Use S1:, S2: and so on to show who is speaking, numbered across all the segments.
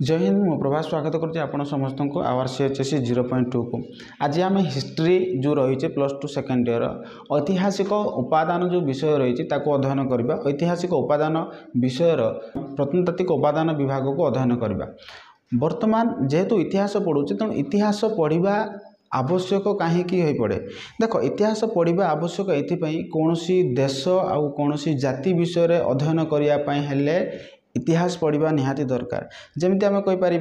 S1: जय हिंद मु प्रभास स्वागत करछि आपण समस्त को आवर CHSE 0.2 को आज आम हिस्ट्री जो रही प्लस टू सेकेंड ईयर ऐतिहासिक उपादान जो विषय रही अध्ययन करबा। ऐतिहासिक उपादान विषय प्रत्नतात्विक उपादान विभाग को अध्ययन करबा। वर्तमान जेहेतु इतिहास पढ़ुचे तेणु इतिहास पढ़ा आवश्यक कहीं हो पड़े। देख इतिहास पढ़ा आवश्यक ये कौन देश आउ कौन जाति विषय अध्ययन करने इतिहास पढ़ा निहाती दरकार। जमती आम कहीपर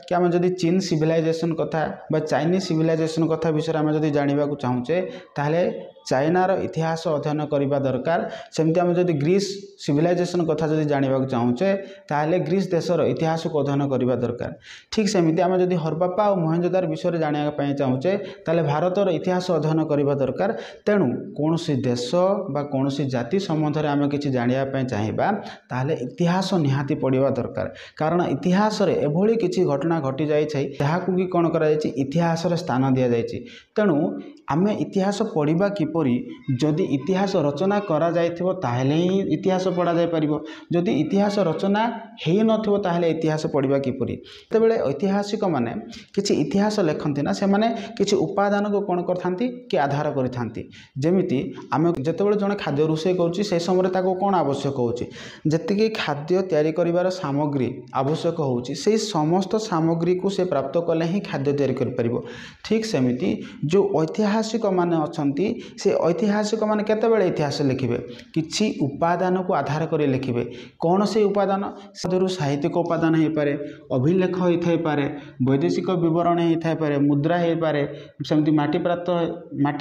S1: कि आम जदि चीन सिविलाइजेशन कथा बा चाइनीज सिविलाइजेशन कथा विषय आम जदि जानवा चाहूचे ताहले चाइनार इतिहास अध्ययन करने दरकार। सेमती आम जदि ग्रीस सिविलाइजेशन कथा जदि जानवा चाहूचे ताहले ग्रीस देशर इतिहास को अध्ययन करने दरकार। ठीक सेमती आम जदि हरप्पा और मोहेंजोदारो विषय जानवाई चाहूचे ताहले भारतर इतिहास अध्ययन करने दरकार। तेणु कौन देश बा कौन जाति संबंध में आम कि जानवाई चाहिए ताहले इतिहास निहाती पढ़ा दरकार। कारण इतिहास एभली किसी घटना घटी जाए जहाँकू कि कौन कर इतिहास स्थान दि जाए। तेणु आम इतिहास पढ़ा किपरि जदि इतिहास रचना करा जाइथिबो ताहले ही इतिहास पढ़ा जाय परिबो। जदि इतिहास रचना हेई नथिबो ताहले इतिहास पढ़ा किपरि। तेबेले ऐतिहासिक माने किछि इतिहास लेखंती ना से माने किछि उपादान को कौन करथांती कि आधार करिथांती। जेमिति आम जेतेबेले जने खाद्य रोषेई करूछि से समय ताको कौन आवश्यक होउछि जेतिकि खाद्य तैयारी करिवार सामग्री आवश्यक होउछि से समस्त सामग्री को से प्राप्त कले ही खाद्य तैयारी करि परिबो। ठीक सेमिति जो ऐतिहासिक माने अछंती से ऐतिहासिक माने केतेबेले इतिहास लिखिबे किछि उपादान को आधार करी लिखिबे। कौन से उपादान सदरु साहित्यिक उपादान हे पारे, अभिलेख होई थाई पारे, वैदेशिक विवरण हे थाई पारे, मुद्रा हे पारे, सेमति माटी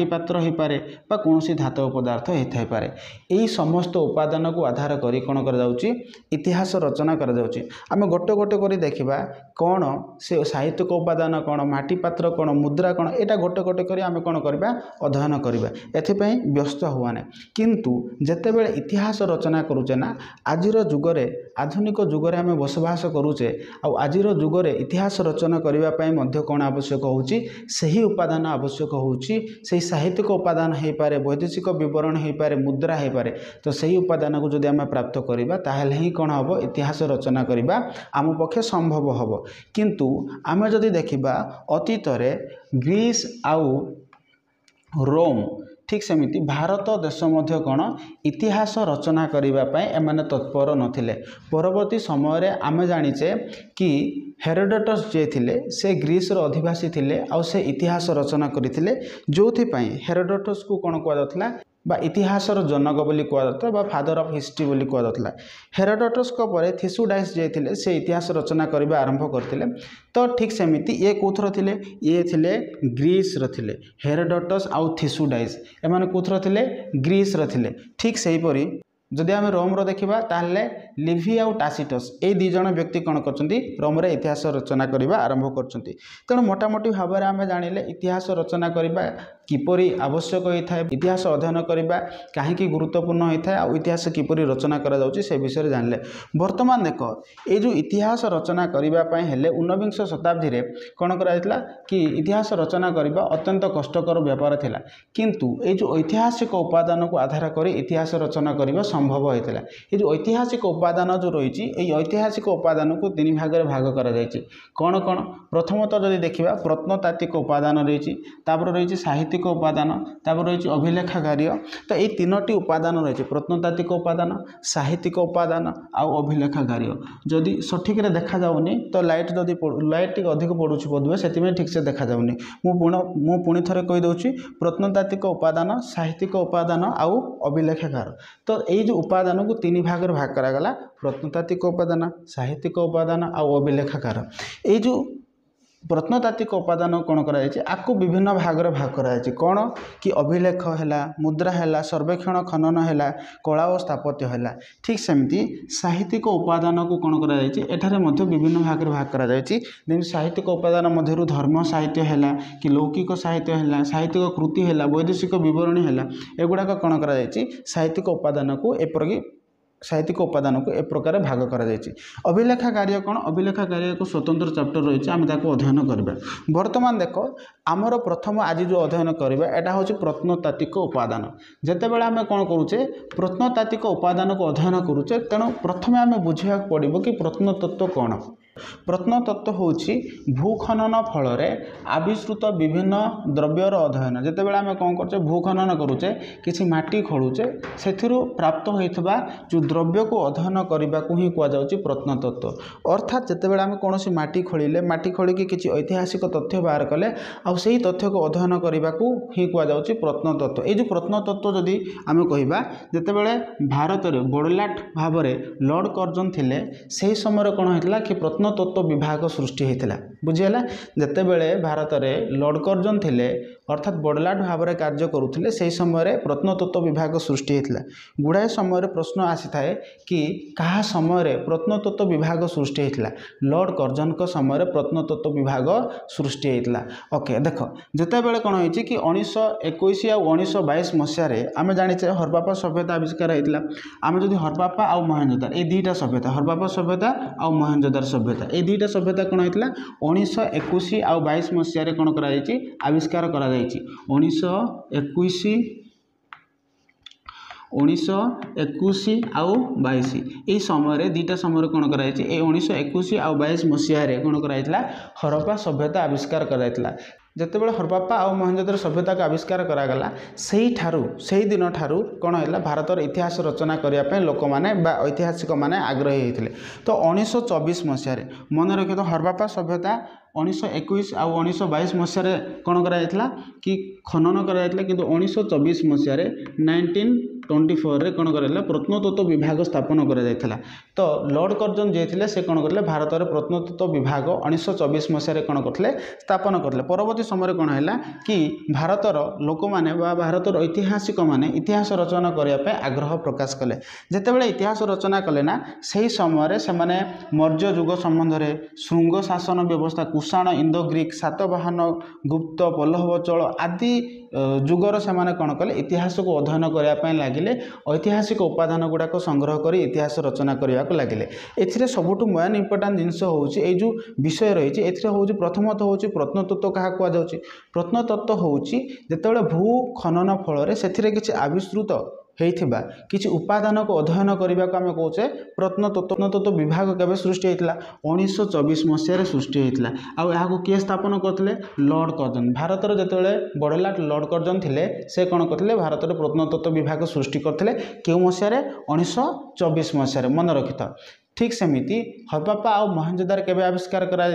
S1: पात्र हे पारे बा कोनोसी धातु पदार्थ हे थाई पारे। एई समस्त उपादान को आधार करी कोन कर जाउची इतिहास रचना कर जाउची। आमे गोटे गोटे करी देखिबा कौन से साहित्यिक उपादान कौन, माटी पात्र कौन, मुद्रा कौन, एटा गोटे गोटे करी आमे कोन करबा अध्ययन करबा। एथिपई व्यस्त हुआने किंतु जेतेबेले इतिहास रचना करूचे ना आजिर जुगरे आधुनिक जुगरे आमे बसवास करूचे आ आजिर जुगरे इतिहास रचना करबा पई मध्य कोन आवश्यक होउची सही उपादान आवश्यक होउची। सही साहित्यिक उपादान हे पारे, वैदेशिक विवरण हे पारे, मुद्रा हे पारे। तो सही उपादान को जदि आमे प्राप्त करबा ताहले ही कोन हबो इतिहास रचना करबा आम पक्षे संभव हबो। किंतु आमे जदि देखिबा अतीत रे ग्रीस आउ रोम ठीक सेमिति भारत देश मध्य कौन इतिहास रचना करने एमाने तत्पर नथिले। परवर्ती समय रे आमे जानिचे कि हेरोडोटस जे थिले से ग्रीस रो अधिवासी थिले आ से इतिहास रचना करथिले। जोथि पई हेरोडोटस को कौन कह जातला बा इतिहासर जनक बोली कह जाता बा फादर ऑफ हिस्ट्री बोली कह जाता। हेरोडोटस को परे थिसुडाइस जे थिले से इतिहास रचना करबा आरंभ करथिले। तो ठीक सेमिति ये कोथर थिले, ये थिले ग्रीस रो थिले। हेरोडोटस आउ थिसुडाइस एमाने कोथर थिले ग्रीस रो थिले। ठीक सेही परी जदि आम रोम रो देखिबा ताहले लिवी आउ टासिटस ए दी जण व्यक्ति कौन करछंती रोम रे इतिहास रचना करबा आरंभ करछंती। तेणु मोटामोटी भाव में आम जानिले इतिहास रचना करबा किपरि आवश्यक होता है, इतिहास अध्ययन करबा कहीं गुरुत्वपूर्ण होता है आ इतिहास किपरि रचना करा जाउची से विषय जानले। वर्तमान देख ये जो इतिहास रचना करबा हेले 19विंश शताब्दी रे कौन करा कि इतिहास रचना करबा अत्यंत कष्टकर व्यापार थिला। किंतु ये जो ऐतिहासिक उपादान को आधार करी इतिहास रचना करबा संभव होता। ये जो ऐतिहासिक उपादान जो रही ऐतिहासिक उपादान को तीन भाग में भाग करा जायछि। कौन कौन प्रथमतः जदि देखिबा प्रत्नतात्विक उपादान रही, रही साहित्यिक उपादान, रही अभिलेख कार्य। तो ये तीनोटी उपादान रही प्रत्नतात्विक उपादान, साहित्यिक उपादान आउ अभिलेख कार्य। जदि सठिक रे देखा जाउनी तो लाइट जदि लाइट अधिक पड़ुछि बोधवे से ठीक से देखा जाउनी। मु पुणी थरे कहि दउछि प्रत्नतात्विक उपादान, साहित्यिक उपादान आउ अभिलेख कार्य। तो ये जो उपादान को तीन भाग में भाग करागला प्रत्नतात्विक उपादान, साहित्यिक उपादान आउ अभिलेखागार। ये जो प्रत्नतात्विक उपादान कौन आपको विभिन्न भाग में भाग कराई कौन कि अभिलेख है, मुद्रा है, सर्वेक्षण खनन है, कला और स्थापत्य है। ठीक सेमती साहित्यिक उपादान को कौन कराई विभिन्न भाग में भाग कराई। साहित्यिक उपादान मध्य धर्म साहित्य है कि लौकिक साहित्य है, साहित्यिक कृति है, वैदेशिक विवरणी है, एगुड़ाक कौन कराई साहित्यिक उपादान को एपरिक साहित्यिक उपादान को एक प्रकार भाग करा जायछि। अभिलेखा कार्य कौन, अभिलेखा कार्य को स्वतंत्र चैप्टर रही आम ताको अध्ययन करबा। वर्तमान देख आमर प्रथम आज जो अध्ययन करबा एटा होछि प्रत्नतात्विक उपादान। जेतेबेले आम कौन करूचे प्रत्नतात्विक उपादान को अध्ययन करूचे तेणु प्रथमे आम बुझिया पड़िबो कि प्रत्नतत्व कौन। प्रत्नतत्व होची भूखनन फल आविष्कृत विभिन्न द्रव्यर अध्ययन जितेबाला आम कौन कर भूखनन करुचे किसी माटी खोलुचे से प्राप्त होता जो द्रव्य को अध्ययन करने को ही कहुच्छी प्रत्नतत्व अर्थात जितेबाला आम कौन माटी खोलिले माटी खोलिकी किसी ऐतिहासिक तथ्य बाहर कले आउ से तथ्य को अध्ययन करने को ही कहुच्छी प्रत्नतत्व। ये जो प्रत्नतत्व जदि आम कहवा जितेबाला भारत में बड़लाट भाव में लॉर्ड कर्जन थिले से समय कौन होता कि प्रत्नतत्व विभाग सृष्टि होता बुझीगला जितेबाला भारत में लॉर्ड कर्जन थिले अर्थात बड़लाट भाव में कार्य करुले से समय प्रत्नतत्व विभाग सृष्टि होता गुड़ाए समय प्रश्न आसी थाए कि क्या समय प्रत्नतत्व विभाग सृष्टि होता लॉर्ड कर्जन समय प्रत्नतत्व विभाग सृष्टि होता। ओके देख जितेबाला कौन हो कि 1921 आ 1922 मसीह आम जाचे हरप्पा सभ्यता आविष्कार होता आम जदि हरप्पा आ मोहनजोदार ये दुईटा सभ्यता हरप्पा सभ्यता आ मोहनजोदार सभ्यता ये दुईटा सभ्यता कौन होता 1921 आ 22 मसीह कौन कर आविष्कार कर 1921 आउ 22 यही समय दुईटा समय कौन कर 1921 आउ 22 मसीह कौन कर हरप्पा सभ्यता आविष्कार कराइला जितेबाला हरप्पा आ मोहनजोदार सभ्यता को आविष्कार करागला से दिन ठारू कौन है भारत इतिहास रचना करने लोक मैंने ऐतिहासिक मैंने आग्रही होते तो 1924 मसीह मन रखिए तो हरप्पा सभ्यता 1921 आ 1922 मसीह कौन कराइला कि खनन कराइला किंतु 1924 मसीह 1924 कौन कराइला प्रत्नतत्व विभाग स्थापन करा तो लॉर्ड कर्जन जे थे से कौन करले भारत में प्रत्नतत्व विभाग 1924 मसीह कौन करते स्थापन करते परवर्ती समय कौन है कि भारतर लोक मैंने भारत ऐतिहासिक माने इतिहास रचना करने आग्रह प्रकाश कले जितेबाला इतिहास रचना कले ना से समय से मौर्य युग संबंध में श्रृंग शासन व्यवस्था कुषाण इंदो ग्रीक सातवाहन गुप्त पल्लव चोल आदि जुगर से कौन कले इतिहास को अध्ययन करने लगिले ऐतिहासिक उपादान गुड़ाक संग्रह कर इतिहास रचना करने को लगिले एथिरे सबुठु मेन इंपोर्टेंट जिनस होउची ए जो विषय रही एथिरे होउची प्रथमत होउची प्रत्नतत्व क्या कहुच्छी प्रत्नतत्व होउची जेतेबेले भू खनन फल से किसी आविष्कृत होता किसी उपादान को अध्ययन करने को आम कहे प्रत्नतत्व विभाग केवे सृष्टि होता 1924 मसीह सृष्टि होता आउ किए स्थापन करते लॉर्ड कर्जन भारत जितेबाला बड़लाट लॉर्ड कर्जन थे से कौन करते भारत में प्रत्नतत्व विभाग सृष्टि करते क्यों मसीह 1924 मसीह मन रखि था ठीक सेमिति हरप्पा आ मोहनजोदार केवे आविष्कार करा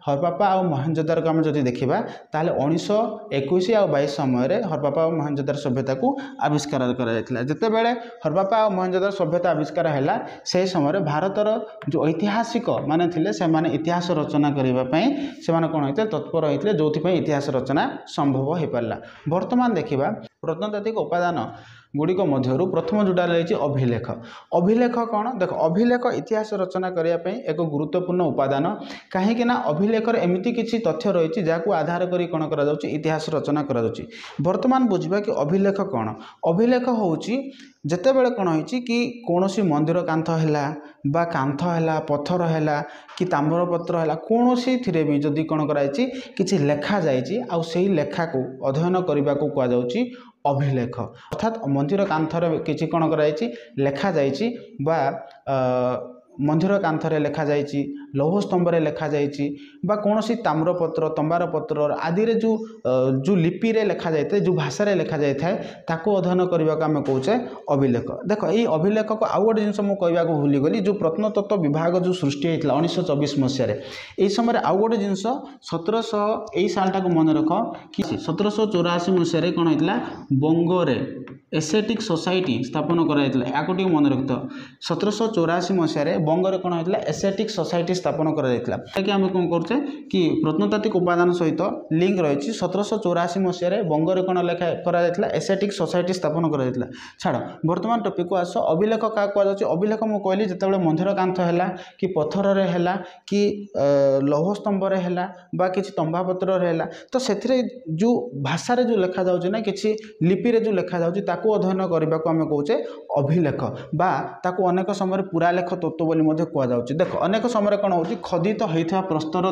S1: हरप्पा आ मोहनजोदार को आम जब देखा ताले 1921 आ 22 समय हरप्पा आ मोहनजोदार सभ्यता को आविष्कार करा जितेबाला हरप्पा आ मोहनजोदार सभ्यता आविष्कार है से समय भारतर जो ऐतिहासिक माने थिले से माने इतिहास रचना करने से कौन होते तत्पर होते जो इतिहास रचना संभव हो पारा। बर्तमान देखा प्रत्नतात्विक उपादान गुड़िक मध्यरु प्रथम जोटा रही अभिलेख अभिलेख कौन देख अभिलेख इतिहास रचना करने एक गुरुत्वपूर्ण उपादान कहीं अभिलेख एमती किसी तथ्य रही जहाँ आधार कर कौन कर इतिहास रचना कर बर्तमान बुझा कि अभिलेख कौन अभिलेख होची जितेबाला कौन हो कि कौन सी मंदिर कांथ है बा कांथ है पत्थर है कि ताम्रपत्र है कौन सी भी जदि कौन कराई किसी लेखा जाइए आउ से लेखा को अध्ययन करने को कहुच्छी अभिलेख अर्थात मंदिर कांथर किसी कौन कराई लेखा जाइए बा मंदिर कांथरे लेखा जाइए लौह स्तंभरे लेखा जाइए बा कौन सी ताम्रपत्र तंबार पत्र आदि जो जो लिपि रे लेखा जाए जो भाषा लेखा जाए ताको अध्ययन करने को आम कहे अभिलेख। देख ये अभिलेख को आउ गोटे जिन मुझे कहवाक भूलीगली जो प्रत्नतत्व विभाग जो सृष्टि होता 1924 मसीह यही समय आउ गोटे जिन 1700 सालटा को मन रख कि 1784 मसीह कौन होता बंगरे एसेटिक सोसाइटी स्थापन कराइला या मन रखिथ 1784 मसीह बंगरे कौन होता एसेटिक सोसाइटी स्थापन कराइला कि आम कौन करछे कि प्रत्नतात्विक उपादान सहित लिंक रही 1784 मसीह बंगरे कौन लेखा कराइला एसेटिक सोसाइटी स्थापन कराइला। छाड़ बर्तमान टॉपिक को आस अभिलेख क्या कहुच्छे अभिलेख मुझे कहली जितेबाला मंदिर कांथ है कि पत्थर है कि लौह स्तंभरे है बा किसी तंबापत्र है तो से जो भाषा जो लेखा जाऊँ ना कि लिपि जो लेखा जाऊँ ताको अध्ययन करने को आम कहे अभिलेख बा ताको अनेक समय पुरालेख तत्व बोली कहुच्छे। देख अनेक समय कौन होची खदित होइथा प्रस्तर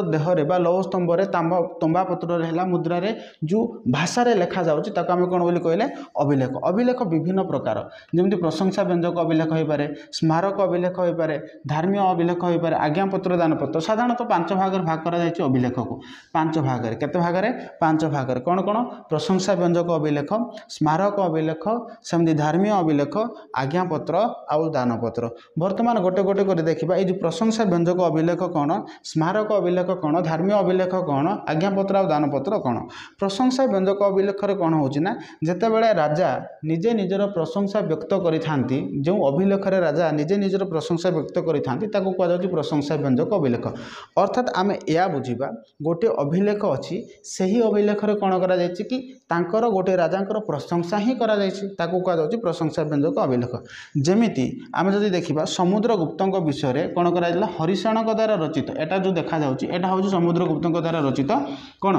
S1: देहरे बा लौह स्तंभरे तंबा पत्र हैला मुद्रा रे जो भाषा रे लिखा जाउची ताको आमे कोन बोली कहले अभिलेख। अभिलेख विभिन्न प्रकार जेमति प्रशंसा व्यंजक अभिलेख होई पारे, स्मारक अभिलेख होई पारे, धार्मिक अभिलेख होई पारे, आज्ञापत्र दानपत्र। साधारणतः 5 भाग भाग करा जायछि अभिलेख को 5 भाग रे। केते भाग रे 5 भाग रे कोन कोन प्रशंसा व्यंजक अभिलेख, स्मारक अभिलेख, सेमति धार्मिक अभिलेख, आज्ञापत्र आउ दानपत्र। वर्तमान गोटे गोटे कर देखिबा ए जो प्रशंसा व्यंजक अभिलेख कोन, स्मारक अभिलेख कोन, धार्मिक अभिलेख कोन, आज्ञापत्र आउ दानपत्र कोन। प्रशंसा व्यंजक अभिलेख रे कोन होची ना जेते बेले राजा निजे निजर प्रशंसा व्यक्त करिथांती, जो अभिलेख रे राजा निजे निजर प्रशंसा व्यक्त करिथांती ताको कहै जाउची प्रशंसा व्यंजक अभिलेख। अर्थात आमे या बुझिबा गोटे अभिलेख अछि सेही अभिलेख रे कोन करा जायछि कि तांकर गोटे राजांकर प्रशंसा ही करा जायछि ताको कहै जाउची प्रशंसा व्यंजक अभिलेख। जेमिति आमे जदि देखिबा समुद्रगुप्तଙ୍କ विषय रे कोन करा जायला हरिशणक द्वारा रचित एटा जो देखा जाउची एटा होची समुद्रगुप्तଙ୍କ द्वारा रचित कोन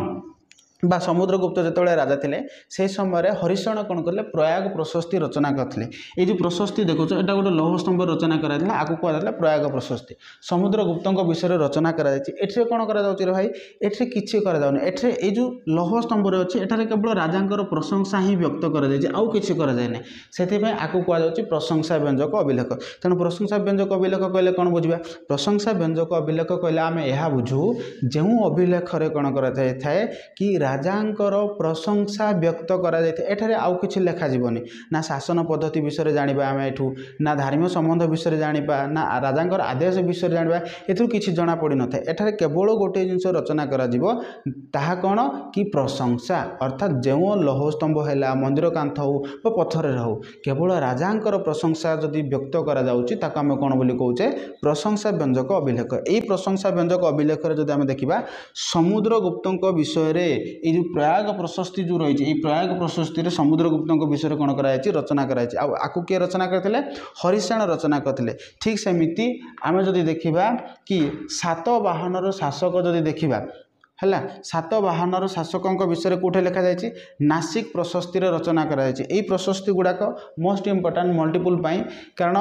S1: बा समुद्रगुप्त जिते राजा थे से समय हरिशण कौन कले प्रयाग प्रशस्ति रचना करते। ये जो प्रशस्ति देखो यहाँ गोटे लौह स्तंभ रचना कराइला आपको कहला प्रयाग प्रशस्ति समुद्रगुप्त विषय रचना कराई। कौन करा भाई एठे किछि करा जाउनी एठे ए जो लौह स्तंभ अच्छे एठारे केवल राजांकर प्रशंसा ही व्यक्त करा किछि करा जाय नै सेथिपय आकु कहला जाउची प्रशंसा व्यंजक अभिलेख। तेणु प्रशंसा व्यंजक अभिलेख कहले कौन बुझिबा प्रशंसा व्यंजक अभिलेख कहले आमे यहा बुझू जो अभिलेख रे कौन करा जाय थाए कि राजांकर प्रशंसा व्यक्त करा जाय एठारे आउ किछि लेखा जीवनी ना शासन पद्धति विषय जानिबा आमे एठू ना धार्मिक संबंध विषय जानिबा ना राजांकर आदेश विषय जानिबा एथु किछि जणा पड़ी न थाए। एठारे केवल गोटे जिंस रचना करा जीवो ताहा कोन कि प्रशंसा अर्थात जो लौह स्तंभ हैला मंदिर कांथ हो बा पत्थर हो केवल राजांकर प्रशंसा जदि व्यक्त करा जाउची ताका आमे कोन बोली कहउचे प्रशंसा व्यंजक अभिलेख। एई प्रशंसा व्यंजक अभिलेख रे जदि आमे देखिबा समुद्रगुप्तଙ୍କ विषय रे ये जो प्रयाग प्रशस्ति जो रही है प्रयाग प्रशस्ति रे समुद्रगुप्त विषय कौन कराई रचना कराई आपको किए रचना करते हरिशण रचना करते। ठीक सेमिति आमे जदि देखिबा कि सातवाहनर शासक जदि देखिबा है सातवाहनर शासकों विषय कौटे लिखा जाए नासिक प्रशस्ति रचना कराई। यही प्रशस्ति गुड़ाक मोस्ट इंपोर्टाट मल्टीपुल पाई कारण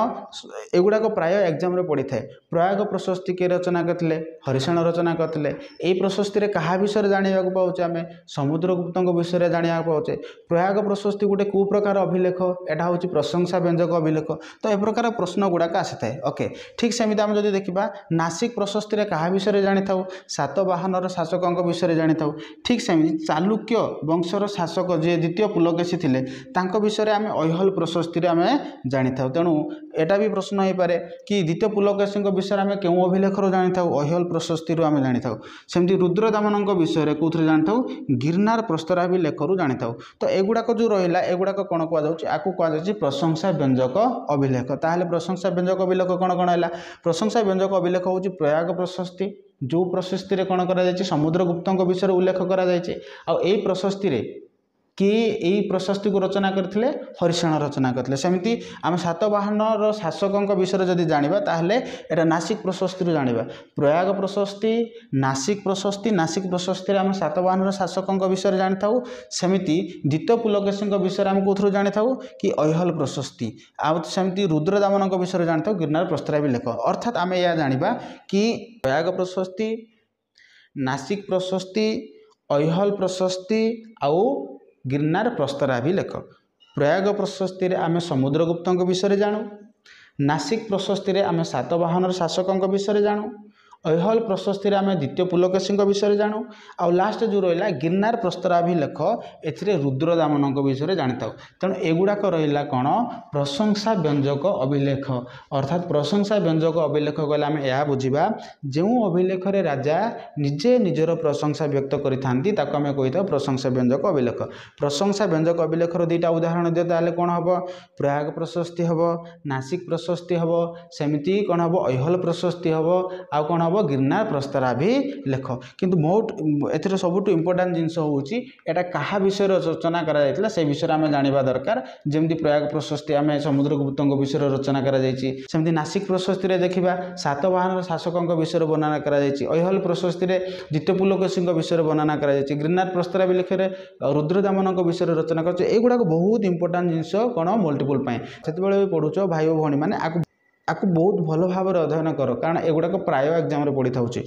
S1: एगुड़ाक प्राय एग्जाम रे पड़ी थाए। प्रयाग प्रशस्ति किए रचना करते हरिशण रचना करते यही प्रशस्ति रे कहा विषय जाना पाचे आम समुद्रगुप्त विषय जाना पाचे। प्रयाग प्रशस्ति गोटे कौ प्रकार अभिलेख एटा हूँ प्रशंसा व्यंजक अभिलेख तो ए प्रकार प्रश्न गुड़ाक आसी थाए। ओके ठीक सेमती आम जब देखा नासिक प्रशस्ति रे कहा विषय जानी था सातवाहनर शासक विषय जानी था। ठीक सेमती चालुक्य वंशर शासक जे द्वितीय पुलकेशी थिले तांको विषय आम ऐहल प्रशस्ति आम जानी था। तेणु एटा भी प्रश्न हो पारे कि द्वितीय पुलकेशी विषय आम क्यों अभिलेख जानी था ऐहल प्रशस्ति आम जानी था। सेमती रुद्रदामन विषय कौन जानी था गिरनार प्रस्तराभिलेख जानी था। तो एगुड़ाक जो रहा एगुड़ाक कौन कहुच्छे आपको कहुच्छे प्रशंसा व्यंजक अभिलेख। ताहले प्रशंसा व्यंजक अभिलेख कौन कौन है प्रशंसा व्यंजक अभिलेख हूँ प्रयाग प्रशस्ति जो प्रशस्ति रे कौन करा जायछि समुद्रगुप्त विषय उल्लेख करा जायछि आ एई प्रशस्ति रे किए यही प्रशस्ति को रचना करते हरिशण रचना करते। सेमती आम सातवाहनर शासकों विषय जदि जानिबा ताहले एटा नासिक प्रशस्ति जानिबा प्रयाग प्रशस्ति नासिक प्रशस्ति आम सातवाहनर शासकों विषय जानी था। सेमती द्वितीय पुलकेशी विषय आम कौन जानी था कि ऐहल प्रशस्ति आउ सेमती रुद्रदामन विषय जानी था गिरनार प्रस्तराभिलेख। अर्थात आम यह जानिबा कि प्रयाग प्रशस्ति नासिक प्रशस्ति ऐहल प्रशस्ति आउ गिरनार प्रस्तराभिलेख। प्रयाग प्रशस्ति आम समुद्रगुप्त विषय जानू नासिक प्रशस्ति आम सातवाहनर शासकों विषय जानू ऐहल प्रशस्ति आम द्वितीय पुलकेशी विषय जानू आउ लास्ट जो रहा गिरनार प्रस्तराभिलेख ए रुद्रदामन विषय जानी था। तेणु एगुड़ाक रहा कौन प्रशंसा व्यंजक अभिलेख। अर्थात प्रशंसा व्यंजक अभिलेख कहले आम यह बुझा जो अभिलेख राजा निजे निजर प्रशंसा व्यक्त करिथांती ताको आम कही था प्रशंसा व्यंजक अभिलेख। प्रशंसा व्यंजक अभिलेखर दुईटा उदाहरण दिए ताले कौन हम प्रयाग प्रशस्ति हम नासिक प्रशस्ति हम सेमती कौन हम ऐहल प्रशस्ति हम आउ कौन हम गिरनार प्रस्तराभिलेख। किंतु मोट एथिर सबुठ इंपोर्टाट जिनस होउची एटा कहा विषय रचना करा जायतिला से विषय आम जानिबा दरकार। जेमती प्रयाग प्रशस्ति आम समुद्रगुप्त विषय रचना करा जायछि सेमती नासिक प्रशस्ति रे देखिबा सातवाहनर शासकों विषय वर्णना करा जायछि ऐहल प्रशस्ति रे द्वितीय पुलकेशी विषय वर्णना करा जायछि गिरनार प्रस्तराभिलेख रे रुद्रदामन विषय रचना करछि। एगुडा बहुत इंपोर्टाट जिनस कोन मल्टीपल पाए सेतबेले भी पढुछो भाई भौणी माने आकु ଆକୁ ବହୁତ ଭଲ ଭାବରେ ଅଧ୍ୟୟନ କର କାରଣ ଏଗୁଡ଼ାକ ପ୍ରାୟ ଏକ୍ଜାମରେ ପଡ଼ିଥାଉଛି।